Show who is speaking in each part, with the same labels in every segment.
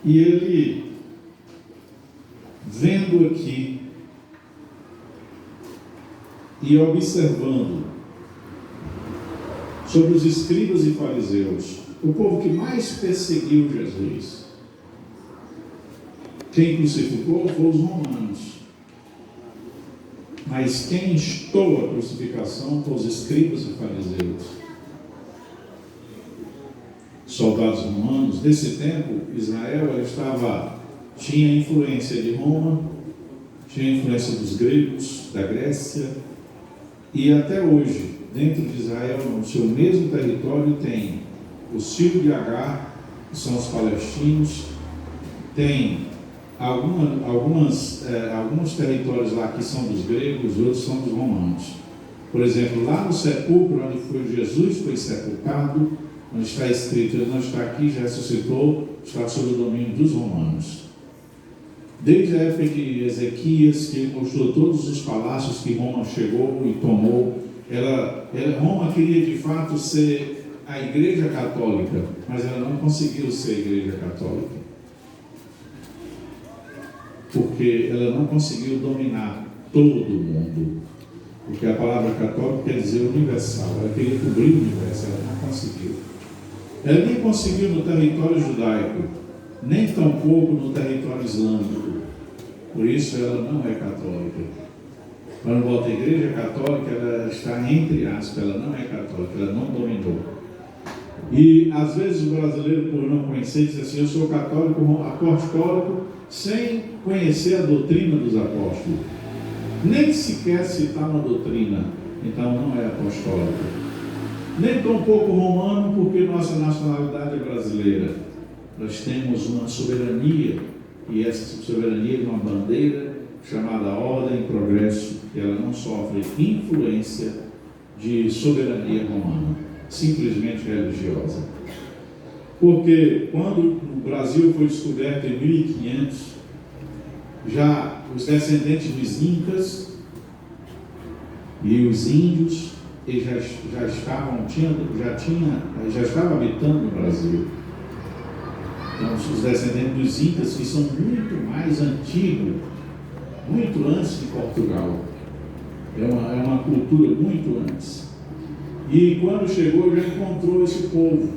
Speaker 1: E ele, vendo aqui e observando sobre os escribas e fariseus, o povo que mais perseguiu Jesus, quem crucificou foram os romanos, mas quem instou a crucificação foram os escribas e fariseus, soldados romanos. Nesse tempo, Israel tinha influência de Roma, tinha influência dos gregos, da Grécia, e até hoje, dentro de Israel, no seu mesmo território, tem os filhos de Agar, que são os palestinos, tem alguns territórios lá que são dos gregos, outros são dos romanos. Por exemplo, lá no sepulcro onde Jesus foi sepultado, onde está escrito, ele não está aqui, já ressuscitou, está sob o domínio dos romanos. Desde a época de Ezequias, que ele mostrou todos os palácios que Roma chegou e tomou, Roma queria de fato ser a igreja católica, mas ela não conseguiu ser a igreja católica, porque ela não conseguiu dominar todo mundo, porque a palavra católica quer dizer universal, ela queria cobrir o universo, ela não conseguiu. Ela nem conseguiu no território judaico, nem tampouco no território islâmico, por isso ela não é católica. Quando volta a igreja católica, ela está entre aspas, ela não é católica, ela não dominou. E às vezes o brasileiro, por não conhecer, diz assim: eu sou católico apostólico, sem conhecer a doutrina dos apóstolos, nem sequer citar uma doutrina, então não é apostólico. Nem tão pouco romano, porque nossa nacionalidade é brasileira. Nós temos uma soberania, e essa soberania é uma bandeira chamada Ordem e Progresso, que ela não sofre influência de soberania romana, simplesmente religiosa. Porque quando o Brasil foi descoberto em 1500, já os descendentes dos incas e os índios eles já estavam habitando no Brasil. Então, os descendentes dos incas, que são muito mais antigos, muito antes de Portugal, é uma cultura muito antes. E quando chegou, já encontrou esse povo.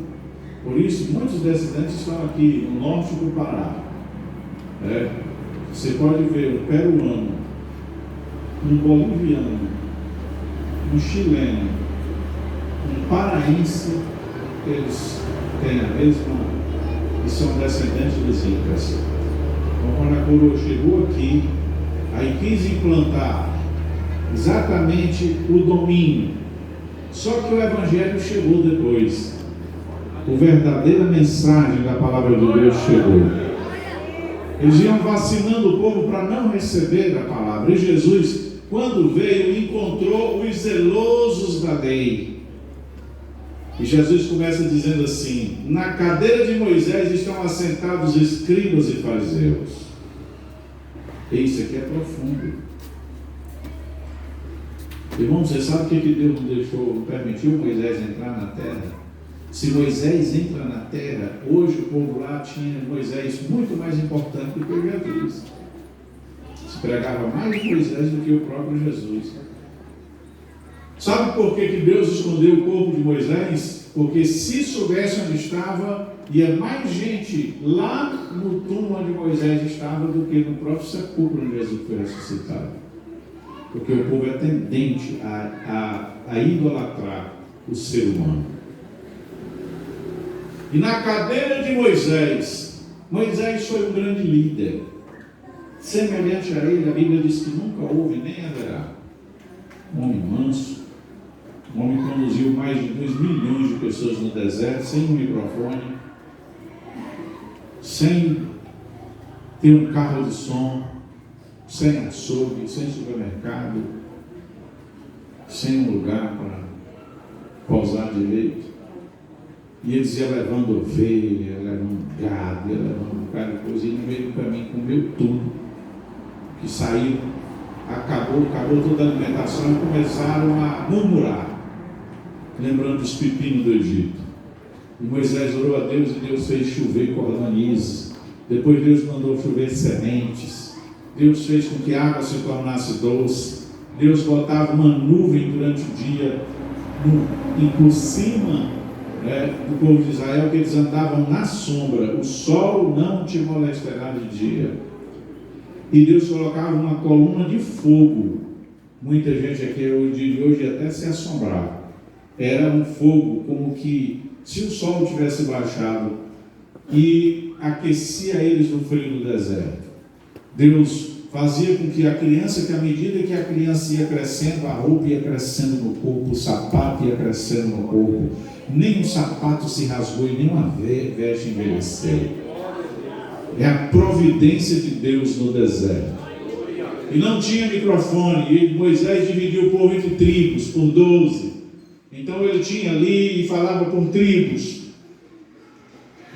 Speaker 1: Por isso, muitos descendentes estão aqui no norte do Pará. Você pode ver um peruano, um boliviano, um chileno, um paraense, eles têm a mesma, e são descendentes dos incas. Então, quando a coroa chegou aqui, aí quis implantar exatamente o domínio. Só que o evangelho chegou depois. A verdadeira mensagem da palavra de Deus chegou. Eles iam vacinando o povo para não receber a palavra. E Jesus, quando veio, encontrou os zelosos da lei. E Jesus começa dizendo assim: na cadeira de Moisés estão assentados escribas e fariseus. E isso aqui é profundo. Irmão, você sabe o que Deus não permitiu Moisés entrar na terra? Se Moisés entra na terra, hoje o povo lá tinha Moisés muito mais importante do que Jesus. Se pregava mais de Moisés do que o próprio Jesus. Sabe por que Deus escondeu o corpo de Moisés? Porque se soubesse onde estava, ia mais gente lá no túmulo onde Moisés estava do que no próprio sepulcro onde Jesus foi ressuscitado. Porque o povo é tendente a idolatrar o ser humano. E na cadeira de Moisés foi um grande líder. Semelhante a ele, a Bíblia diz que nunca houve nem haverá. Um homem manso, um homem que conduziu mais de 2 milhões de pessoas no deserto, sem um microfone, sem ter um carro de som, sem açougue, sem supermercado, sem um lugar para pousar direito. E eles iam levando ovelha, levando gado, ia levando um bocado de coisa, e no meio do caminho comeu tudo que saiu, acabou toda a alimentação e começaram a murmurar, lembrando dos pepinos do Egito. E Moisés orou a Deus e Deus fez chover cordoniz Depois Deus mandou chover sementes. Deus fez com que a água se tornasse doce. Deus botava uma nuvem durante o dia por cima do povo de Israel, que eles andavam na sombra. O sol não te molestará de dia. E Deus colocava uma coluna de fogo. Muita gente aqui hoje até se assombrar. Era um fogo como que se o sol tivesse baixado e aquecia eles no frio do deserto. Deus fazia com que a criança, que à medida que a criança ia crescendo, a roupa ia crescendo no corpo, o sapato ia crescendo no corpo, nem um sapato se rasgou e nem uma veste envelheceu. É a providência de Deus no deserto. E não tinha microfone, e Moisés dividiu o povo entre tribos, por 12. Então ele tinha ali e falava por tribos.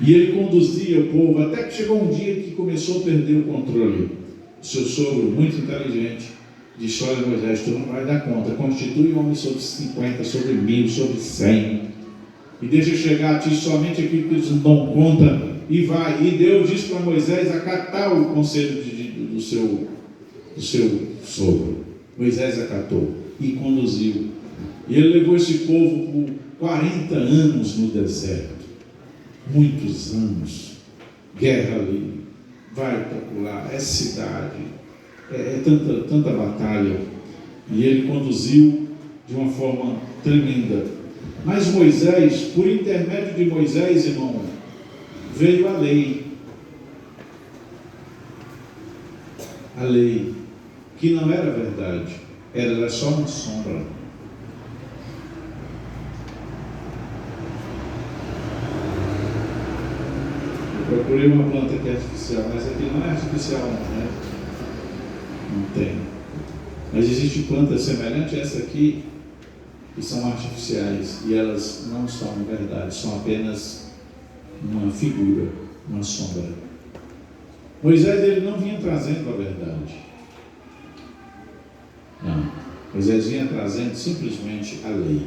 Speaker 1: E ele conduzia o povo, até que chegou um dia que começou a perder o controle. O seu sogro, muito inteligente, disse: olha, Moisés, tu não vai dar conta, constitui um homem sobre 50, sobre 1000, sobre 100, e deixa chegar a ti somente aquilo que eles não dão conta, e vai. E Deus disse para Moisés acatar o conselho do seu sogro. Moisés acatou e conduziu. E ele levou esse povo por 40 anos no deserto. Muitos anos. Guerra ali. Vai popular, é cidade. É tanta batalha. E ele conduziu de uma forma tremenda. Mas Moisés, por intermédio de Moisés, irmão, veio a lei. A lei, que não era verdade, era só uma sombra. Eu procurei uma planta que é artificial, mas aqui não é artificial, não, né? Não tem. Mas existe plantas semelhantes a essa aqui, que são artificiais, e elas não são verdade, são apenas uma figura, uma sombra. Moisés, ele não vinha trazendo a verdade. Não. Moisés vinha trazendo simplesmente a lei.